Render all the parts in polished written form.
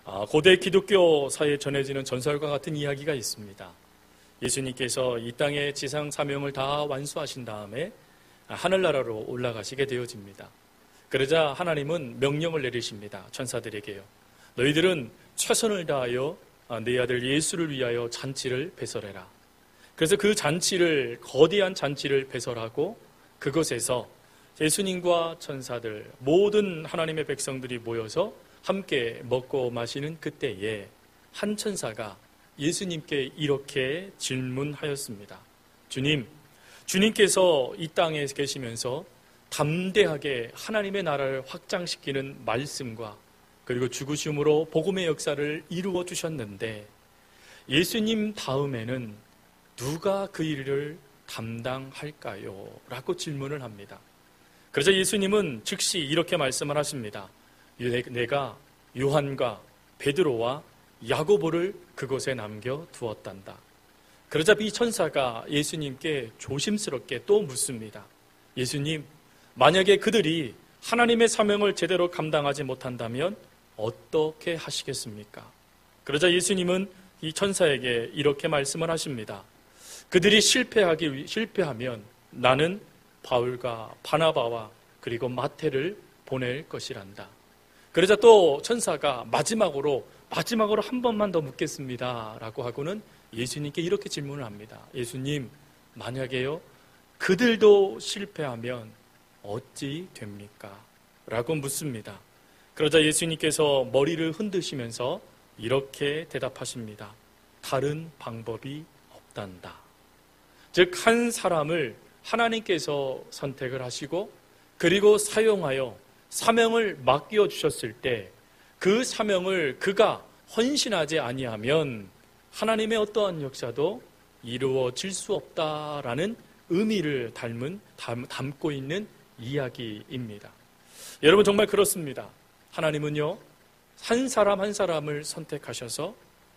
고대 기독교 사이에 전해지는 전설과 같은 이야기가 있습니다. 예수님께서 이 땅의 지상 사명을 다 완수하신 다음에 하늘나라로 올라가시게 되어집니다. 그러자 하나님은 명령을 내리십니다. 천사들에게요. 너희들은 최선을 다하여 내 아들 예수를 위하여 잔치를 배설해라. 그래서 그 잔치를, 거대한 잔치를 배설하고 그곳에서 예수님과 천사들, 모든 하나님의 백성들이 모여서 함께 먹고 마시는 그때에 한 천사가 예수님께 이렇게 질문하였습니다. 주님께서 이 땅에 계시면서 담대하게 하나님의 나라를 확장시키는 말씀과 그리고 죽으심으로 복음의 역사를 이루어 주셨는데 예수님 다음에는 누가 그 일을 담당할까요? 라고 질문을 합니다. 그러자 예수님은 즉시 이렇게 말씀을 하십니다. 내가 요한과 베드로와 야고보를 그곳에 남겨두었단다. 그러자 이 천사가 예수님께 조심스럽게 또 묻습니다. 예수님, 만약에 그들이 하나님의 사명을 제대로 감당하지 못한다면 어떻게 하시겠습니까? 그러자 예수님은 이 천사에게 이렇게 말씀을 하십니다. 그들이 실패하면 나는 바울과 바나바와 그리고 마태를 보낼 것이란다. 그러자 또 천사가 마지막으로 한 번만 더 묻겠습니다 라고 하고는 예수님께 이렇게 질문을 합니다. 예수님, 만약에요 그들도 실패하면 어찌 됩니까? 라고 묻습니다. 그러자 예수님께서 머리를 흔드시면서 이렇게 대답하십니다. 다른 방법이 없단다. 즉 한 사람을 하나님께서 선택을 하시고 그리고 사용하여 사명을 맡겨주셨을 때 그 사명을 그가 헌신하지 아니하면 하나님의 어떠한 역사도 이루어질 수 없다라는 의미를 담고 있는 이야기입니다. 여러분 정말 그렇습니다. 하나님은요 한 사람 한 사람을 선택하셔서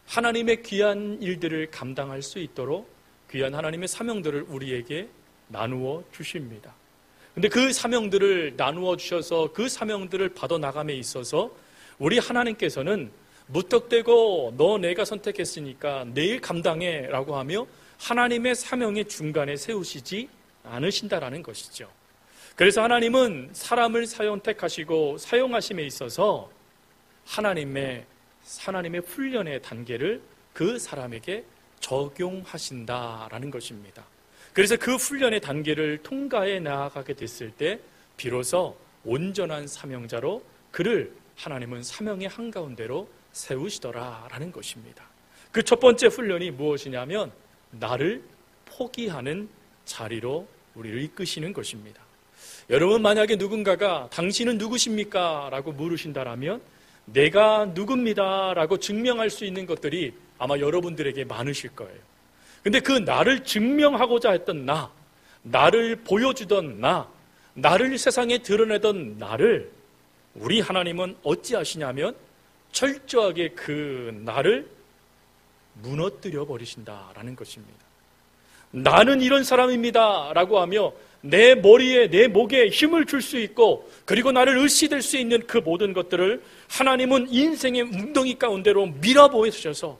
하나님의 귀한 일들을 감당할 수 있도록 귀한 하나님의 사명들을 우리에게 나누어 주십니다. 근데 그 사명들을 나누어 주셔서 그 사명들을 받아 나감에 있어서 우리 하나님께서는 무턱대고 너 내가 선택했으니까 내일 감당해 라고 하며 하나님의 사명의 중간에 세우시지 않으신다라는 것이죠. 그래서 하나님은 사람을 선택하시고 사용하심에 있어서 하나님의 훈련의 단계를 그 사람에게 적용하신다라는 것입니다. 그래서 그 훈련의 단계를 통과해 나아가게 됐을 때 비로소 온전한 사명자로 그를 하나님은 사명의 한가운데로 세우시더라라는 것입니다. 그 첫 번째 훈련이 무엇이냐면 나를 포기하는 자리로 우리를 이끄시는 것입니다. 여러분 만약에 누군가가 당신은 누구십니까? 라고 물으신다라면 내가 누굽니다 라고 증명할 수 있는 것들이 아마 여러분들에게 많으실 거예요. 근데 그 나를 증명하고자 했던 나를 보여주던 나를 세상에 드러내던 나를 우리 하나님은 어찌하시냐면 철저하게 그 나를 무너뜨려 버리신다라는 것입니다. 나는 이런 사람입니다 라고 하며 내 머리에 내 목에 힘을 줄 수 있고 그리고 나를 의시될 수 있는 그 모든 것들을 하나님은 인생의 웅덩이 가운데로 밀어보이셔서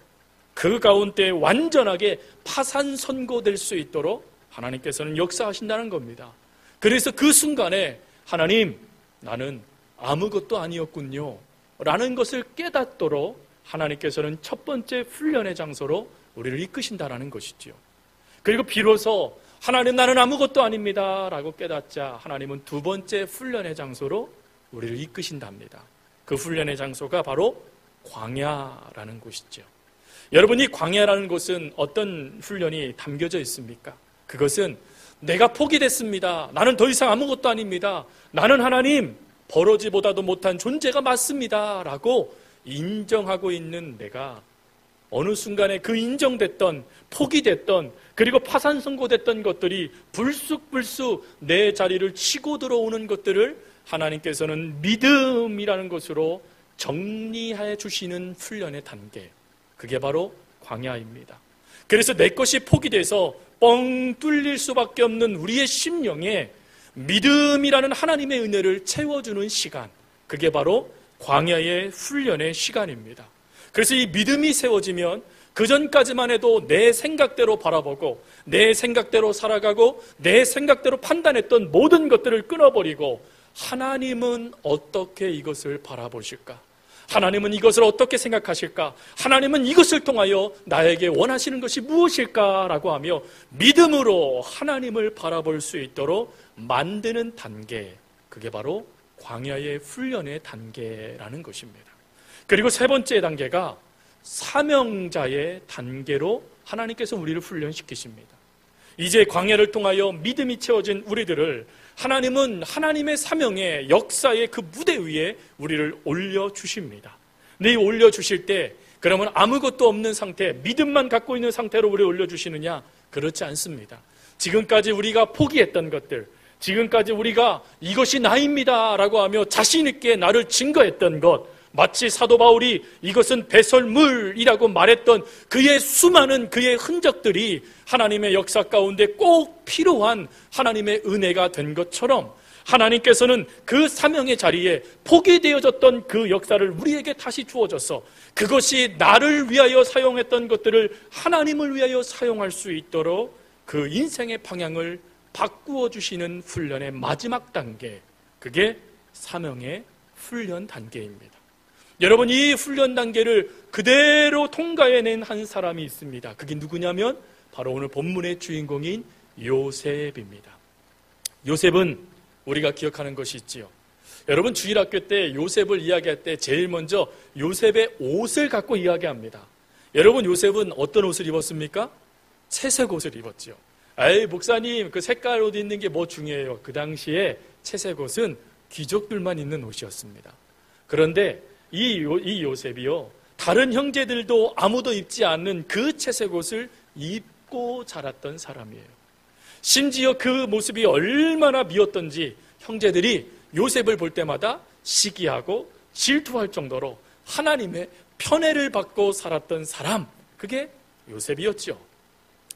그 가운데 완전하게 파산 선고될 수 있도록 하나님께서는 역사하신다는 겁니다. 그래서 그 순간에 하나님 나는 아무것도 아니었군요 라는 것을 깨닫도록 하나님께서는 첫 번째 훈련의 장소로 우리를 이끄신다라는 것이지요. 그리고 비로소 하나님 나는 아무것도 아닙니다 라고 깨닫자 하나님은 두 번째 훈련의 장소로 우리를 이끄신답니다. 그 훈련의 장소가 바로 광야라는 곳이죠. 여러분 이 광야라는 곳은 어떤 훈련이 담겨져 있습니까? 그것은 내가 포기됐습니다. 나는 더 이상 아무것도 아닙니다. 나는 하나님 버러지보다도 못한 존재가 맞습니다 라고 인정하고 있는 내가 어느 순간에 그 인정됐던 포기됐던 그리고 파산 선고됐던 것들이 불쑥불쑥 내 자리를 치고 들어오는 것들을 하나님께서는 믿음이라는 것으로 정리해 주시는 훈련의 단계, 그게 바로 광야입니다. 그래서 내 것이 포기돼서 뻥 뚫릴 수밖에 없는 우리의 심령에 믿음이라는 하나님의 은혜를 채워주는 시간, 그게 바로 광야의 훈련의 시간입니다. 그래서 이 믿음이 세워지면 그전까지만 해도 내 생각대로 바라보고 내 생각대로 살아가고 내 생각대로 판단했던 모든 것들을 끊어버리고 하나님은 어떻게 이것을 바라보실까? 하나님은 이것을 어떻게 생각하실까? 하나님은 이것을 통하여 나에게 원하시는 것이 무엇일까? 라고 하며 믿음으로 하나님을 바라볼 수 있도록 만드는 단계, 그게 바로 광야의 훈련의 단계라는 것입니다. 그리고 세 번째 단계가 사명자의 단계로 하나님께서 우리를 훈련시키십니다. 이제 광야를 통하여 믿음이 채워진 우리들을 하나님은 하나님의 사명의 역사의 그 무대 위에 우리를 올려주십니다. 근데 이 올려주실 때 그러면 아무것도 없는 상태, 믿음만 갖고 있는 상태로 우리를 올려주시느냐? 그렇지 않습니다. 지금까지 우리가 포기했던 것들, 지금까지 우리가 이것이 나입니다 라고 하며 자신 있게 나를 증거했던 것, 마치 사도 바울이 이것은 배설물이라고 말했던 그의 수많은 그의 흔적들이 하나님의 역사 가운데 꼭 필요한 하나님의 은혜가 된 것처럼 하나님께서는 그 사명의 자리에 포기되어졌던 그 역사를 우리에게 다시 주어져서 그것이 나를 위하여 사용했던 것들을 하나님을 위하여 사용할 수 있도록 그 인생의 방향을 바꾸어 주시는 훈련의 마지막 단계, 그게 사명의 훈련 단계입니다. 여러분, 이 훈련 단계를 그대로 통과해낸 한 사람이 있습니다. 그게 누구냐면 바로 오늘 본문의 주인공인 요셉입니다. 요셉은 우리가 기억하는 것이 있지요. 여러분, 주일학교 때 요셉을 이야기할 때 제일 먼저 요셉의 옷을 갖고 이야기합니다. 여러분, 요셉은 어떤 옷을 입었습니까? 채색 옷을 입었지요. 에이, 목사님, 그 색깔 옷 입는 게 뭐 중요해요? 그 당시에 채색 옷은 귀족들만 입는 옷이었습니다. 그런데 이 요셉이요, 다른 형제들도 아무도 입지 않는 그 채색 옷을 입고 자랐던 사람이에요. 심지어 그 모습이 얼마나 미웠던지 형제들이 요셉을 볼 때마다 시기하고 질투할 정도로 하나님의 편애를 받고 살았던 사람, 그게 요셉이었죠.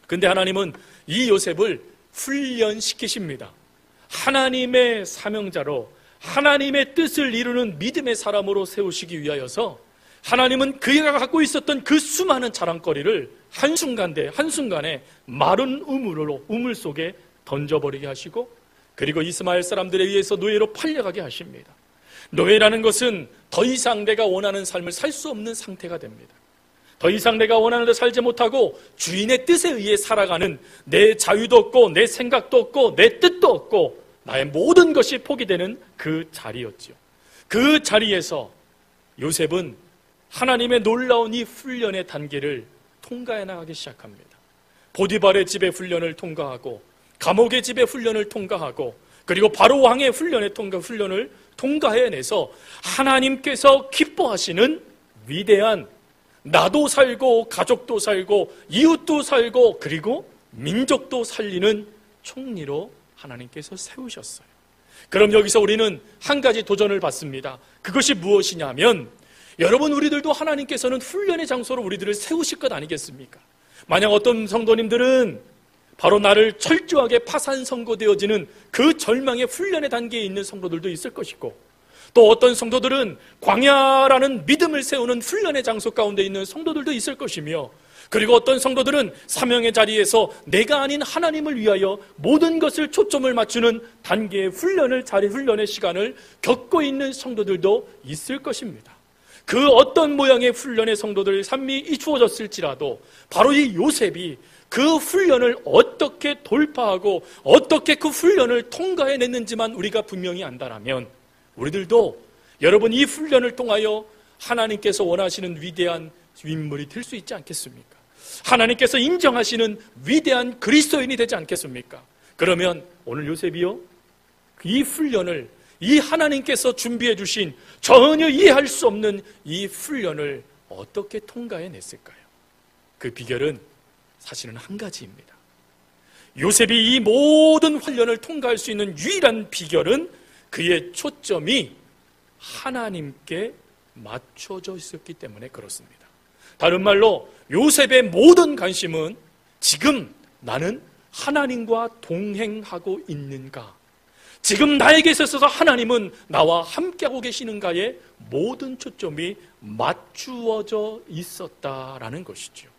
근데 하나님은 이 요셉을 훈련시키십니다. 하나님의 사명자로, 하나님의 뜻을 이루는 믿음의 사람으로 세우시기 위하여서 하나님은 그가 갖고 있었던 그 수많은 자랑거리를 한순간에 마른 우물 속에 던져버리게 하시고, 그리고 이스마엘 사람들에 의해서 노예로 팔려가게 하십니다. 노예라는 것은 더 이상 내가 원하는 삶을 살 수 없는 상태가 됩니다. 더 이상 내가 원하는 대로 살지 못하고 주인의 뜻에 의해 살아가는, 내 자유도 없고 내 생각도 없고 내 뜻도 없고 나의 모든 것이 포기되는 그 자리였죠. 그 자리에서 요셉은 하나님의 놀라운 이 훈련의 단계를 통과해 나가기 시작합니다. 보디발의 집의 훈련을 통과하고, 감옥의 집의 훈련을 통과하고, 그리고 바로 왕의 훈련을 통과해내서 하나님께서 기뻐하시는 위대한, 나도 살고 가족도 살고 이웃도 살고 그리고 민족도 살리는 총리로 하나님께서 세우셨어요. 그럼 여기서 우리는 한 가지 도전을 받습니다. 그것이 무엇이냐면, 여러분, 우리들도 하나님께서는 훈련의 장소로 우리들을 세우실 것 아니겠습니까? 만약 어떤 성도님들은 바로 나를 철저하게 파산 선고되어지는 그 절망의 훈련의 단계에 있는 성도들도 있을 것이고, 또 어떤 성도들은 광야라는 믿음을 세우는 훈련의 장소 가운데 있는 성도들도 있을 것이며, 그리고 어떤 성도들은 사명의 자리에서 내가 아닌 하나님을 위하여 모든 것을 초점을 맞추는 단계의 훈련의 시간을 겪고 있는 성도들도 있을 것입니다. 그 어떤 모양의 훈련의 성도들의 삶이 주어졌을지라도 바로 이 요셉이 그 훈련을 어떻게 돌파하고 어떻게 그 훈련을 통과해냈는지만 우리가 분명히 안다라면, 우리들도 여러분 이 훈련을 통하여 하나님께서 원하시는 위대한 인물이 될 수 있지 않겠습니까? 하나님께서 인정하시는 위대한 그리스도인이 되지 않겠습니까? 그러면 오늘 요셉이요, 이 훈련을, 이 하나님께서 준비해 주신 전혀 이해할 수 없는 이 훈련을 어떻게 통과해냈을까요? 그 비결은 사실은 한 가지입니다. 요셉이 이 모든 훈련을 통과할 수 있는 유일한 비결은 그의 초점이 하나님께 맞춰져 있었기 때문에 그렇습니다. 다른 말로 요셉의 모든 관심은 지금 나는 하나님과 동행하고 있는가, 지금 나에게 있어서 하나님은 나와 함께하고 계시는가에 모든 초점이 맞추어져 있었다라는 것이죠.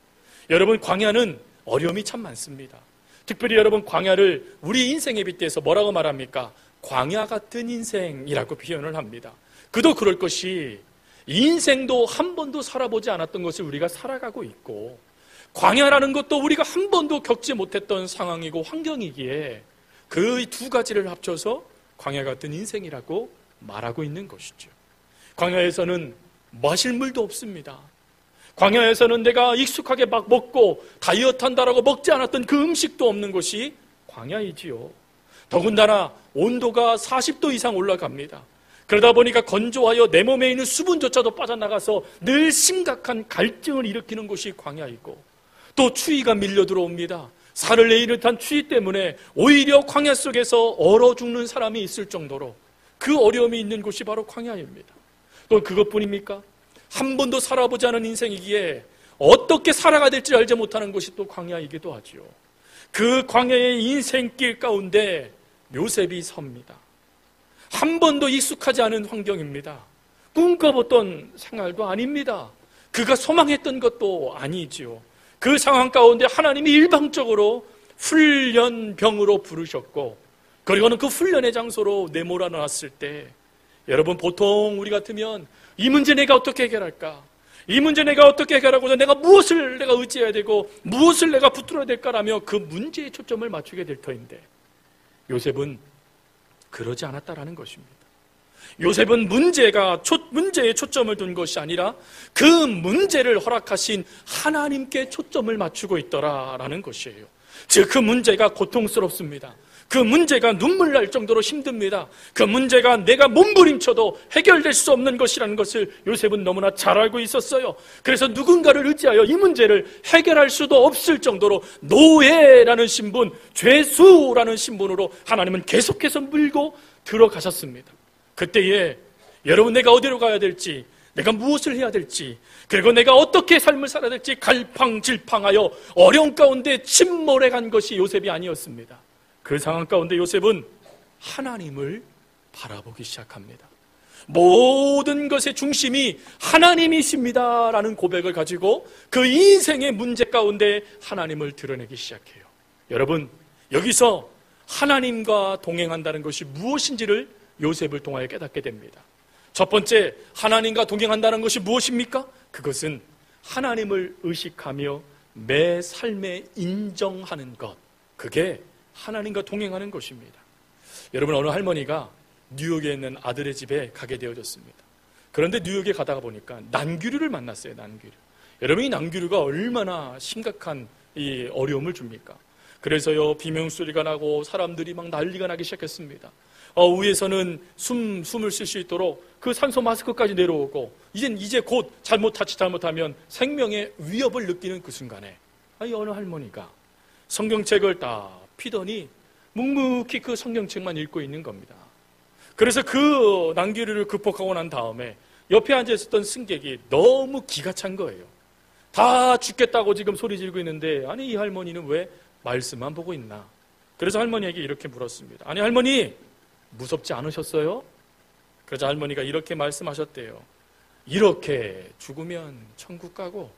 여러분, 광야는 어려움이 참 많습니다. 특별히 여러분, 광야를 우리 인생에 빗대서 뭐라고 말합니까? 광야 같은 인생이라고 표현을 합니다. 그도 그럴 것이 인생도 한 번도 살아보지 않았던 것을 우리가 살아가고 있고, 광야라는 것도 우리가 한 번도 겪지 못했던 상황이고 환경이기에 그 두 가지를 합쳐서 광야 같은 인생이라고 말하고 있는 것이죠. 광야에서는 마실 물도 없습니다. 광야에서는 내가 익숙하게 막 먹고 다이어트 한다라고 먹지 않았던 그 음식도 없는 것이 광야이지요. 더군다나 온도가 40도 이상 올라갑니다. 그러다 보니까 건조하여 내 몸에 있는 수분조차도 빠져나가서 늘 심각한 갈증을 일으키는 것이 광야이고, 또 추위가 밀려 들어옵니다. 살을 내리는 듯한 추위 때문에 오히려 광야 속에서 얼어 죽는 사람이 있을 정도로 그 어려움이 있는 곳이 바로 광야입니다. 또 그것뿐입니까? 한 번도 살아보지 않은 인생이기에 어떻게 살아가야 될지 알지 못하는 것이 또 광야이기도 하지요. 그 광야의 인생길 가운데 요셉이 섭니다. 한 번도 익숙하지 않은 환경입니다. 꿈꿔봤던 생활도 아닙니다. 그가 소망했던 것도 아니지요. 그 상황 가운데 하나님이 일방적으로 훈련병으로 부르셨고, 그리고는 그 훈련의 장소로 내몰아 놨을 때, 여러분, 보통 우리 같으면 이 문제 내가 어떻게 해결할까? 이 문제 내가 어떻게 해결하고자 내가 무엇을 내가 의지해야 되고 무엇을 내가 붙들어야 될까라며 그 문제에 초점을 맞추게 될 터인데, 요셉은 그러지 않았다라는 것입니다. 요셉은 문제에 초점을 둔 것이 아니라 그 문제를 허락하신 하나님께 초점을 맞추고 있더라라는 것이에요. 즉, 그 문제가 고통스럽습니다. 그 문제가 눈물 날 정도로 힘듭니다. 그 문제가 내가 몸부림쳐도 해결될 수 없는 것이라는 것을 요셉은 너무나 잘 알고 있었어요. 그래서 누군가를 의지하여 이 문제를 해결할 수도 없을 정도로 노예라는 신분, 죄수라는 신분으로 하나님은 계속해서 물고 들어가셨습니다. 그때에 여러분, 내가 어디로 가야 될지, 내가 무엇을 해야 될지, 그리고 내가 어떻게 삶을 살아야 될지 갈팡질팡하여 어려운 가운데 침몰해 간 것이 요셉이 아니었습니다. 그 상황 가운데 요셉은 하나님을 바라보기 시작합니다. 모든 것의 중심이 하나님이십니다라는 고백을 가지고 그 인생의 문제 가운데 하나님을 드러내기 시작해요. 여러분, 여기서 하나님과 동행한다는 것이 무엇인지를 요셉을 통하여 깨닫게 됩니다. 첫 번째, 하나님과 동행한다는 것이 무엇입니까? 그것은 하나님을 의식하며 매 삶에 인정하는 것, 그게 하나님과 동행하는 것입니다. 여러분, 어느 할머니가 뉴욕에 있는 아들의 집에 가게 되어졌습니다. 그런데 뉴욕에 가다가 보니까 난귀류를 만났어요. 난귀류. 여러분, 이 난귀류가 얼마나 심각한 이 어려움을 줍니까? 그래서요, 비명소리가 나고 사람들이 막 난리가 나기 시작했습니다. 위에서는 숨을 쉴 수 있도록 그 산소 마스크까지 내려오고, 이제 곧 잘못하면 생명의 위협을 느끼는 그 순간에 어느 할머니가 성경책을 딱 피더니 묵묵히 그 성경책만 읽고 있는 겁니다. 그래서 그 난귀류를 극복하고 난 다음에 옆에 앉아 있었던 승객이 너무 기가 찬 거예요. 다 죽겠다고 지금 소리 지르고 있는데, 아니, 이 할머니는 왜 말씀만 보고 있나? 그래서 할머니에게 이렇게 물었습니다. 아니, 할머니, 무섭지 않으셨어요? 그래서 할머니가 이렇게 말씀하셨대요. 이렇게 죽으면 천국 가고,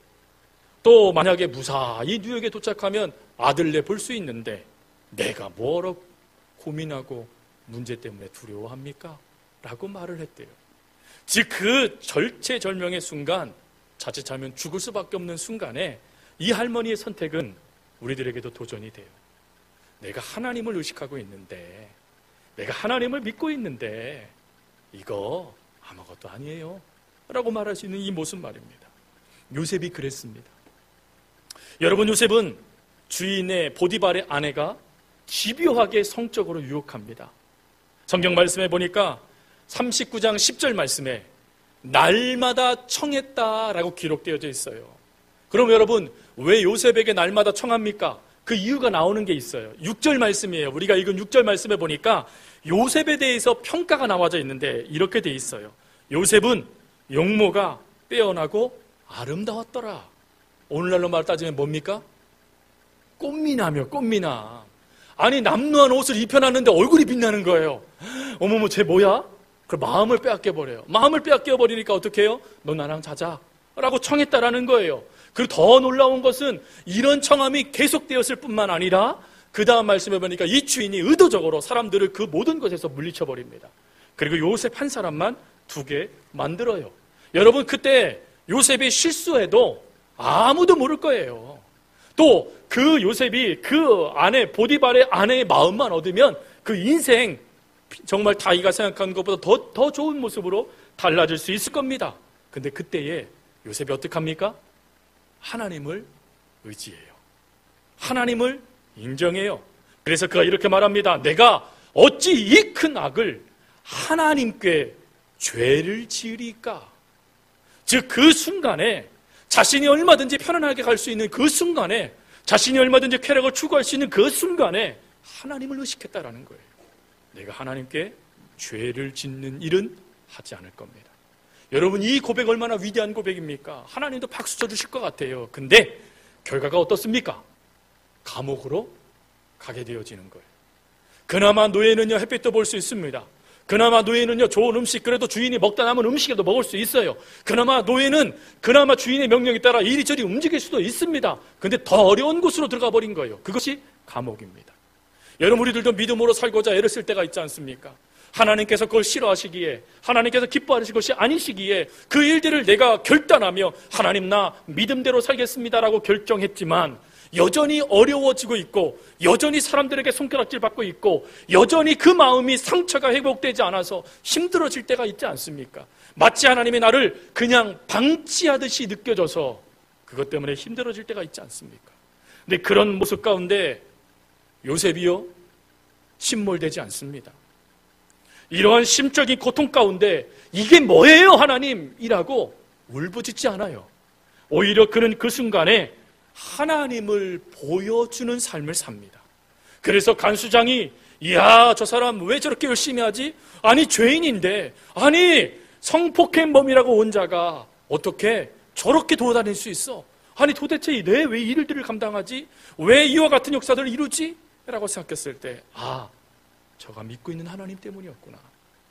또 만약에 무사히 뉴욕에 도착하면 아들네 볼 수 있는데 내가 뭐로 고민하고 문제 때문에 두려워합니까? 라고 말을 했대요. 즉, 그 절체절명의 순간, 자칫하면 죽을 수밖에 없는 순간에 이 할머니의 선택은 우리들에게도 도전이 돼요. 내가 하나님을 의식하고 있는데, 내가 하나님을 믿고 있는데 이거 아무것도 아니에요 라고 말할 수 있는 이 모습 말입니다. 요셉이 그랬습니다. 여러분, 요셉은 주인의 보디발의 아내가 집요하게 성적으로 유혹합니다. 성경 말씀에 보니까 39장 10절 말씀에 날마다 청했다라고 기록되어져 있어요. 그럼 여러분, 왜 요셉에게 날마다 청합니까? 그 이유가 나오는 게 있어요. 6절 말씀이에요. 우리가 읽은 6절 말씀에 보니까 요셉에 대해서 평가가 나와져 있는데 이렇게 돼 있어요. 요셉은 용모가 빼어나고 아름다웠더라. 오늘날로 말 따지면 뭡니까? 꽃미남이요, 꽃미남. 아니, 남루한 옷을 입혀놨는데 얼굴이 빛나는 거예요. 어머머, 쟤 뭐야? 그 마음을 빼앗겨버려요. 마음을 빼앗겨버리니까 어떻게 해요? 너 나랑 자자 라고 청했다라는 거예요. 그리고 더 놀라운 것은 이런 청함이 계속되었을 뿐만 아니라 그 다음 말씀해 보니까 이 주인이 의도적으로 사람들을 그 모든 것에서 물리쳐버립니다. 그리고 요셉 한 사람만 두게 만들어요. 여러분, 그때 요셉이 실수해도 아무도 모를 거예요. 또 그 요셉이 그 아내 보디발의 아내의 마음만 얻으면 그 인생 정말 다이가 생각하는 것보다 더 좋은 모습으로 달라질 수 있을 겁니다. 근데 그때에 요셉이 어떻게 합니까? 하나님을 의지해요. 하나님을 인정해요. 그래서 그가 이렇게 말합니다. 내가 어찌 이 큰 악을 하나님께 죄를 지으리까? 즉 그 순간에 자신이 얼마든지 편안하게 갈 수 있는 그 순간에, 자신이 얼마든지 쾌락을 추구할 수 있는 그 순간에 하나님을 의식했다라는 거예요. 내가 하나님께 죄를 짓는 일은 하지 않을 겁니다. 여러분, 이 고백 얼마나 위대한 고백입니까? 하나님도 박수 쳐주실 것 같아요. 근데 결과가 어떻습니까? 감옥으로 가게 되어지는 거예요. 그나마 노예는요, 햇빛도 볼 수 있습니다. 그나마 노예는요, 좋은 음식, 그래도 주인이 먹다 남은 음식에도 먹을 수 있어요. 그나마 노예는 그나마 주인의 명령에 따라 이리저리 움직일 수도 있습니다. 근데 더 어려운 곳으로 들어가 버린 거예요. 그것이 감옥입니다. 여러분, 우리들도 믿음으로 살고자 애를 쓸 때가 있지 않습니까? 하나님께서 그걸 싫어하시기에, 하나님께서 기뻐하실 것이 아니시기에 그 일들을 내가 결단하며 하나님 나 믿음대로 살겠습니다라고 결정했지만 여전히 어려워지고 있고, 여전히 사람들에게 손가락질 받고 있고, 여전히 그 마음이 상처가 회복되지 않아서 힘들어질 때가 있지 않습니까? 마치 하나님이 나를 그냥 방치하듯이 느껴져서 그것 때문에 힘들어질 때가 있지 않습니까? 근데 그런 모습 가운데 요셉이요, 침몰되지 않습니다. 이러한 심적인 고통 가운데 이게 뭐예요 하나님이라고 울부짖지 않아요. 오히려 그는 그 순간에 하나님을 보여주는 삶을 삽니다. 그래서 간수장이 이야, 저 사람 왜 저렇게 열심히 하지? 아니, 죄인인데, 아니, 성폭행범이라고 온 자가 어떻게 저렇게 돌아다닐 수 있어? 아니, 도대체 내 왜 이 일들을 감당하지? 왜 이와 같은 역사들을 이루지? 라고 생각했을 때, 아, 저가 믿고 있는 하나님 때문이었구나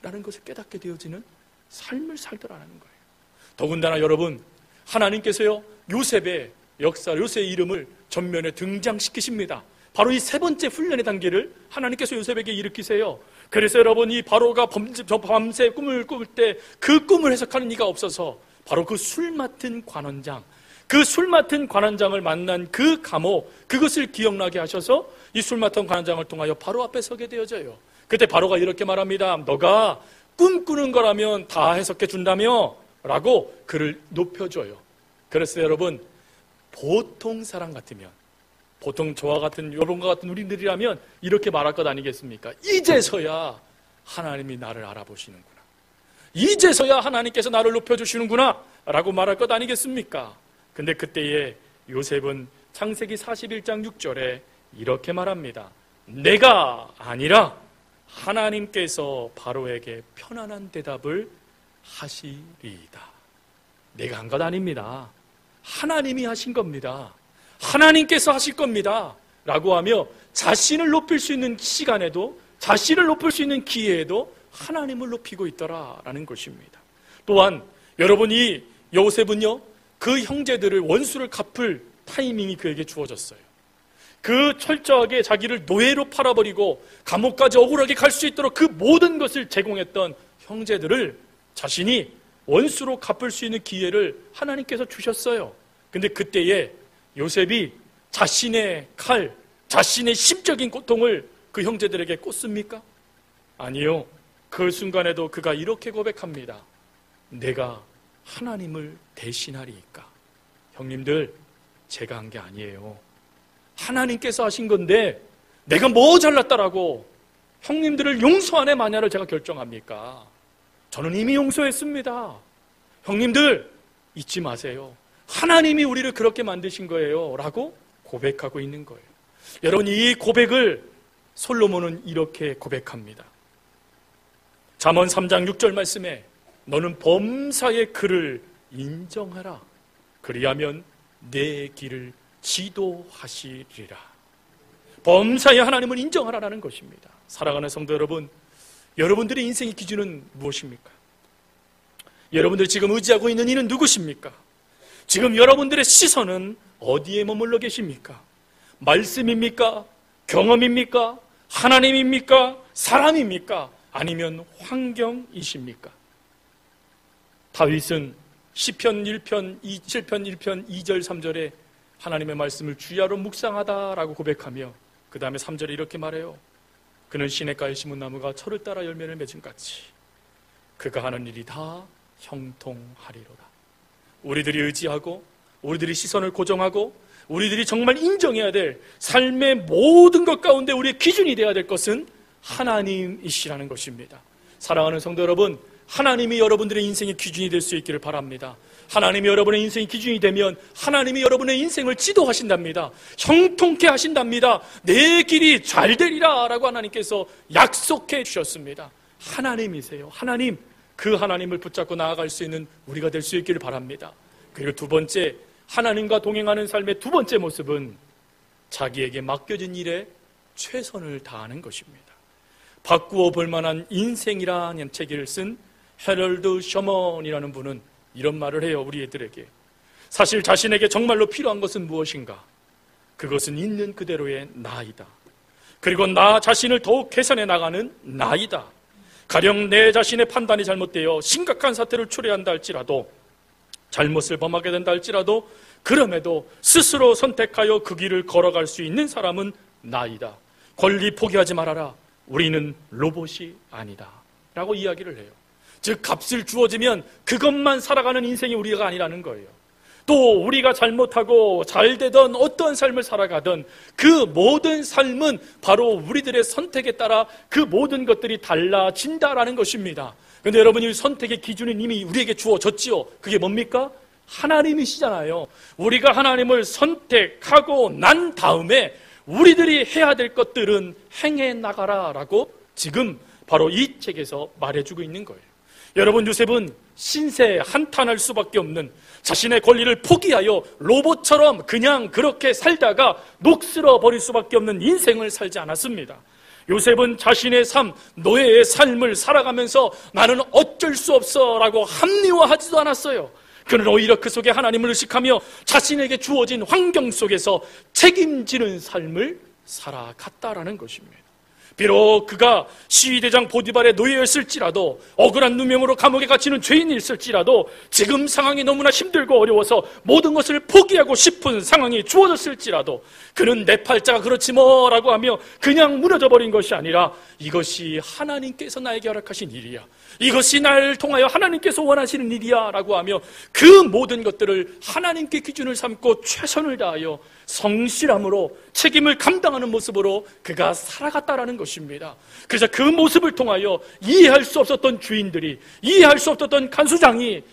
라는 것을 깨닫게 되어지는 삶을 살더라는 거예요. 더군다나 여러분, 하나님께서요, 요셉의 역사, 요셉의 이름을 전면에 등장시키십니다. 바로 이 세 번째 훈련의 단계를 하나님께서 요셉에게 일으키세요. 그래서 여러분, 이 바로가 밤새 꿈을 꿀 때 그 꿈을 해석하는 이가 없어서 바로 그 술 맡은 관원장, 그 술 맡은 관원장을 만난 그 감옥, 그것을 기억나게 하셔서 이 술 맡은 관원장을 통하여 바로 앞에 서게 되어져요. 그때 바로가 이렇게 말합니다. 너가 꿈꾸는 거라면 다 해석해 준다며? 라고 그를 높여줘요. 그래서 여러분, 보통 사람 같으면, 보통 저와 같은 여러분과 같은 우리들이라면 이렇게 말할 것 아니겠습니까? 이제서야 하나님이 나를 알아보시는구나, 이제서야 하나님께서 나를 높여주시는구나 라고 말할 것 아니겠습니까? 근데 그때에 요셉은 창세기 41장 6절에 이렇게 말합니다. 내가 아니라 하나님께서 바로에게 편안한 대답을 하시리이다. 내가 한 것 아닙니다. 하나님이 하신 겁니다. 하나님께서 하실 겁니다 라고 하며 자신을 높일 수 있는 시간에도, 자신을 높일 수 있는 기회에도 하나님을 높이고 있더라라는 것입니다. 또한 여러분이 요셉은요, 그 형제들을 원수를 갚을 타이밍이 그에게 주어졌어요. 그 철저하게 자기를 노예로 팔아버리고 감옥까지 억울하게 갈 수 있도록 그 모든 것을 제공했던 형제들을 자신이 원수로 갚을 수 있는 기회를 하나님께서 주셨어요. 근데 그때에 요셉이 자신의 칼, 자신의 심적인 고통을 그 형제들에게 꽂습니까? 아니요. 그 순간에도 그가 이렇게 고백합니다. 내가 하나님을 대신하리이까. 형님들, 제가 한 게 아니에요. 하나님께서 하신 건데 내가 뭐 잘났다라고 형님들을 용서하네 마냐를 제가 결정합니까? 저는 이미 용서했습니다. 형님들, 잊지 마세요. 하나님이 우리를 그렇게 만드신 거예요 라고 고백하고 있는 거예요. 여러분, 이 고백을 솔로몬은 이렇게 고백합니다. 잠언 3장 6절 말씀에 너는 범사의 그를 인정하라. 그리하면 내 길을 지도하시리라. 범사의 하나님을 인정하라는 것입니다. 사랑하는 성도 여러분, 여러분들의 인생의 기준은 무엇입니까? 여러분들이 지금 의지하고 있는 이는 누구십니까? 지금 여러분들의 시선은 어디에 머물러 계십니까? 말씀입니까? 경험입니까? 하나님입니까? 사람입니까? 아니면 환경이십니까? 다윗은 시편 1편 2절 3절에 하나님의 말씀을 주야로 묵상하다라고 고백하며 그 다음에 3절에 이렇게 말해요. 그는 시냇가에 심은 나무가 철을 따라 열매를 맺은 같이 그가 하는 일이 다 형통하리로다. 우리들이 의지하고 우리들이 시선을 고정하고 우리들이 정말 인정해야 될 삶의 모든 것 가운데 우리의 기준이 되어야 될 것은 하나님이시라는 것입니다. 사랑하는 성도 여러분, 하나님이 여러분들의 인생의 기준이 될 수 있기를 바랍니다. 하나님이 여러분의 인생의 기준이 되면 하나님이 여러분의 인생을 지도하신답니다. 형통케 하신답니다. 내 길이 잘 되리라 라고 하나님께서 약속해 주셨습니다. 하나님이세요. 하나님, 그 하나님을 붙잡고 나아갈 수 있는 우리가 될 수 있기를 바랍니다. 그리고 두 번째, 하나님과 동행하는 삶의 두 번째 모습은 자기에게 맡겨진 일에 최선을 다하는 것입니다. 바꾸어 볼 만한 인생이라는 책을 쓴 헤럴드 셔먼이라는 분은 이런 말을 해요. 우리 애들에게 사실 자신에게 정말로 필요한 것은 무엇인가? 그것은 있는 그대로의 나이다. 그리고 나 자신을 더욱 개선해 나가는 나이다. 가령 내 자신의 판단이 잘못되어 심각한 사태를 초래한다 할지라도, 잘못을 범하게 된다 할지라도 그럼에도 스스로 선택하여 그 길을 걸어갈 수 있는 사람은 나이다. 권리 포기하지 말아라. 우리는 로봇이 아니다 라고 이야기를 해요. 즉 값을 주어지면 그것만 살아가는 인생이 우리가 아니라는 거예요. 또 우리가 잘못하고 잘되던 어떤 삶을 살아가던 그 모든 삶은 바로 우리들의 선택에 따라 그 모든 것들이 달라진다라는 것입니다. 그런데 여러분, 이 선택의 기준은 이미 우리에게 주어졌지요. 그게 뭡니까? 하나님이시잖아요. 우리가 하나님을 선택하고 난 다음에 우리들이 해야 될 것들은 행해 나가라라고 지금 바로 이 책에서 말해주고 있는 거예요. 여러분, 요셉은 신세에 한탄할 수밖에 없는, 자신의 권리를 포기하여 로봇처럼 그냥 그렇게 살다가 녹슬어 버릴 수밖에 없는 인생을 살지 않았습니다. 요셉은 자신의 삶, 노예의 삶을 살아가면서 나는 어쩔 수 없어 라고 합리화하지도 않았어요. 그는 오히려 그 속에 하나님을 의식하며 자신에게 주어진 환경 속에서 책임지는 삶을 살아갔다라는 것입니다. 비록 그가 시위대장 보디발의 노예였을지라도, 억울한 누명으로 감옥에 갇히는 죄인이었을지라도, 지금 상황이 너무나 힘들고 어려워서 모든 것을 포기하고 싶은 상황이 주어졌을지라도 그는 내 팔자가 그렇지 뭐라고 하며 그냥 무너져 버린 것이 아니라 이것이 하나님께서 나에게 허락하신 일이야, 이것이 나를 통하여 하나님께서 원하시는 일이야 라고 하며 그 모든 것들을 하나님께 기준을 삼고 최선을 다하여 성실함으로 책임을 감당하는 모습으로 그가 살아갔다라는 것입니다. 그래서 그 모습을 통하여 이해할 수 없었던 주인들이, 이해할 수 없었던 간수장이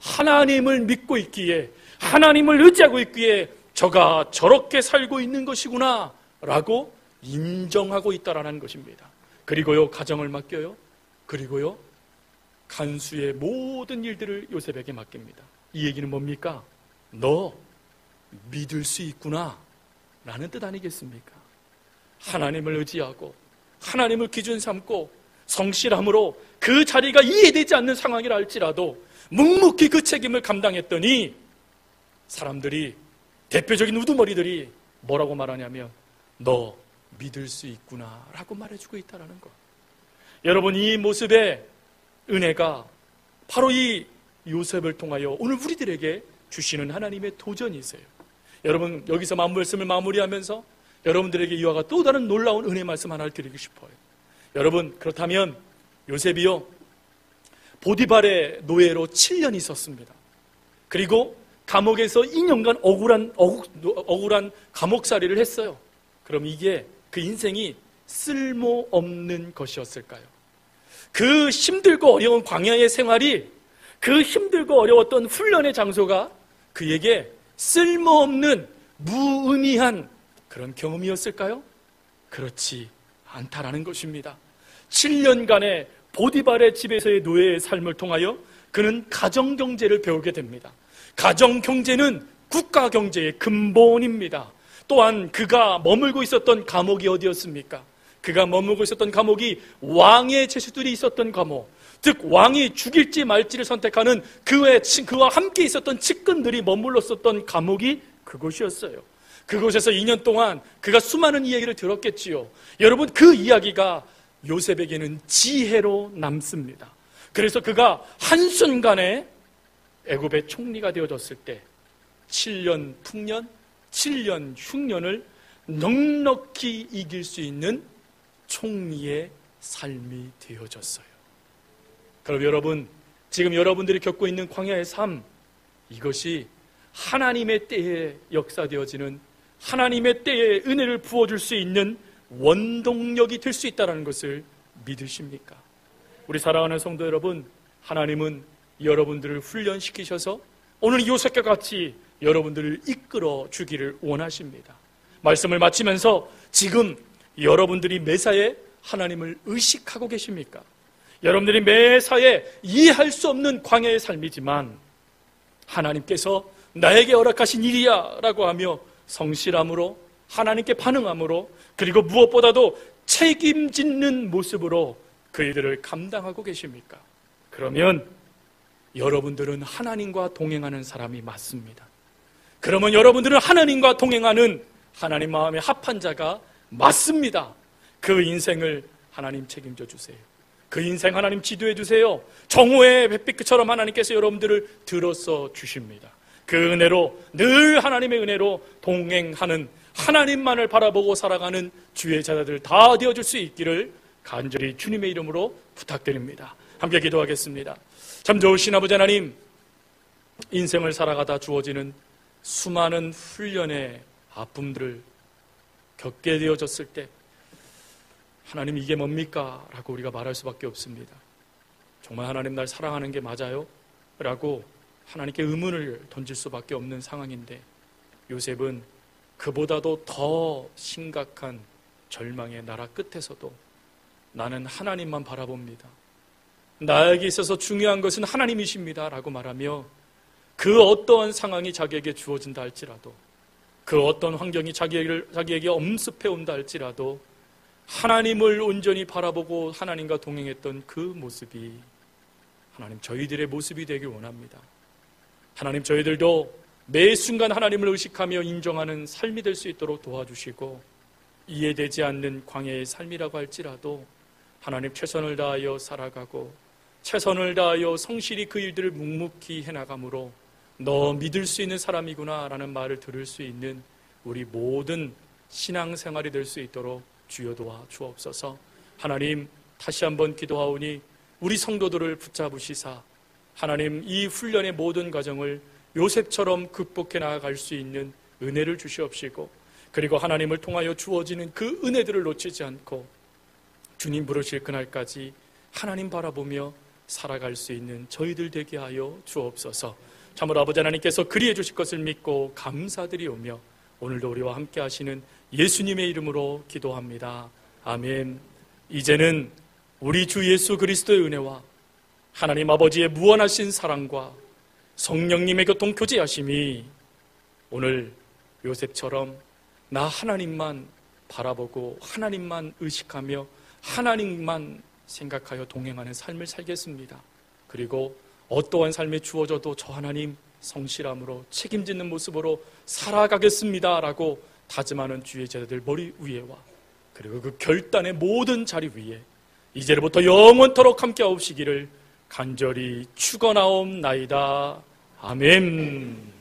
하나님을 믿고 있기에, 하나님을 의지하고 있기에 저가 저렇게 살고 있는 것이구나 라고 인정하고 있다라는 것입니다. 그리고요, 가정을 맡겨요. 그리고요, 간수의 모든 일들을 요셉에게 맡깁니다. 이 얘기는 뭡니까? 너 믿을 수 있구나 라는 뜻 아니겠습니까? 하나님을 의지하고 하나님을 기준 삼고 성실함으로 그 자리가 이해되지 않는 상황이라 할지라도 묵묵히 그 책임을 감당했더니 사람들이, 대표적인 우두머리들이 뭐라고 말하냐면 너 믿을 수 있구나 라고 말해주고 있다는 것. 여러분, 이 모습의 은혜가 바로 이 요셉을 통하여 오늘 우리들에게 주시는 하나님의 도전이세요. 여러분, 여기서 말씀을 마무리하면서 여러분들에게 이와 같은 또 다른 놀라운 은혜 말씀 하나를 드리고 싶어요. 여러분, 그렇다면 요셉이요, 보디발의 노예로 7년 있었습니다. 그리고 감옥에서 2년간 억울한 감옥살이를 했어요. 그럼 이게 그 인생이 쓸모없는 것이었을까요? 그 힘들고 어려운 광야의 생활이, 그 힘들고 어려웠던 훈련의 장소가 그에게 쓸모없는 무의미한 그런 경험이었을까요? 그렇지 않다라는 것입니다. 7년간의 보디발의 집에서의 노예의 삶을 통하여 그는 가정경제를 배우게 됩니다. 가정경제는 국가경제의 근본입니다. 또한 그가 머물고 있었던 감옥이 어디였습니까? 그가 머무고 있었던 감옥이 왕의 죄수들이 있었던 감옥, 즉 왕이 죽일지 말지를 선택하는 그와 함께 있었던 측근들이 머물렀었던 감옥이 그곳이었어요. 그곳에서 2년 동안 그가 수많은 이야기를 들었겠지요. 여러분, 그 이야기가 요셉에게는 지혜로 남습니다. 그래서 그가 한순간에 애굽의 총리가 되어졌을 때 7년 풍년, 7년 흉년을 넉넉히 이길 수 있는 총리의 삶이 되어졌어요. 그럼 여러분, 지금 여러분들이 겪고 있는 광야의 삶, 이것이 하나님의 때에 역사되어지는, 하나님의 때에 은혜를 부어줄 수 있는 원동력이 될 수 있다는 것을 믿으십니까? 우리 사랑하는 성도 여러분, 하나님은 여러분들을 훈련시키셔서 오늘 요셉과 같이 여러분들을 이끌어 주기를 원하십니다. 말씀을 마치면서 지금 여러분들이 매사에 하나님을 의식하고 계십니까? 여러분들이 매사에 이해할 수 없는 광야의 삶이지만 하나님께서 나에게 허락하신 일이야 라고 하며 성실함으로, 하나님께 반응함으로, 그리고 무엇보다도 책임짓는 모습으로 그 일들을 감당하고 계십니까? 그러면 여러분들은 하나님과 동행하는 사람이 맞습니다. 그러면 여러분들은 하나님과 동행하는 하나님 마음에 합한 자가 맞습니다. 그 인생을 하나님 책임져 주세요. 그 인생 하나님 지도해 주세요. 정오의 햇빛처럼 하나님께서 여러분들을 들어서 주십니다. 그 은혜로, 늘 하나님의 은혜로 동행하는, 하나님만을 바라보고 살아가는 주의 자녀들 다 되어줄 수 있기를 간절히 주님의 이름으로 부탁드립니다. 함께 기도하겠습니다. 참 좋으신 아버지 하나님, 인생을 살아가다 주어지는 수많은 훈련의 아픔들을 겪게 되어졌을 때 하나님, 이게 뭡니까? 라고 우리가 말할 수밖에 없습니다. 정말 하나님 날 사랑하는 게 맞아요? 라고 하나님께 의문을 던질 수밖에 없는 상황인데, 요셉은 그보다도 더 심각한 절망의 나라 끝에서도 나는 하나님만 바라봅니다, 나에게 있어서 중요한 것은 하나님이십니다 라고 말하며 그 어떠한 상황이 자기에게 주어진다 할지라도, 그 어떤 환경이 자기에게 엄습해 온다 할지라도 하나님을 온전히 바라보고 하나님과 동행했던 그 모습이 하나님 저희들의 모습이 되길 원합니다. 하나님, 저희들도 매 순간 하나님을 의식하며 인정하는 삶이 될 수 있도록 도와주시고, 이해되지 않는 광야의 삶이라고 할지라도 하나님 최선을 다하여 살아가고 최선을 다하여 성실히 그 일들을 묵묵히 해나감으로 너 믿을 수 있는 사람이구나 라는 말을 들을 수 있는 우리 모든 신앙생활이 될 수 있도록 주여 도와 주옵소서. 하나님, 다시 한번 기도하오니 우리 성도들을 붙잡으시사 하나님, 이 훈련의 모든 과정을 요셉처럼 극복해 나아갈 수 있는 은혜를 주시옵시고, 그리고 하나님을 통하여 주어지는 그 은혜들을 놓치지 않고 주님 부르실 그날까지 하나님 바라보며 살아갈 수 있는 저희들 되게 하여 주옵소서. 참으로 아버지 하나님께서 그리해 주실 것을 믿고 감사드리오며 오늘도 우리와 함께 하시는 예수님의 이름으로 기도합니다. 아멘. 이제는 우리 주 예수 그리스도의 은혜와 하나님 아버지의 무한하신 사랑과 성령님의 교통 교제하심이 오늘 요셉처럼 나 하나님만 바라보고 하나님만 의식하며 하나님만 생각하여 동행하는 삶을 살겠습니다. 그리고 어떠한 삶에 주어져도 저 하나님 성실함으로 책임지는 모습으로 살아가겠습니다 라고 다짐하는 주의 제자들 머리 위에와 그리고 그 결단의 모든 자리 위에 이제부터 영원토록 함께 하옵시기를 간절히 축원하옵나이다. 아멘.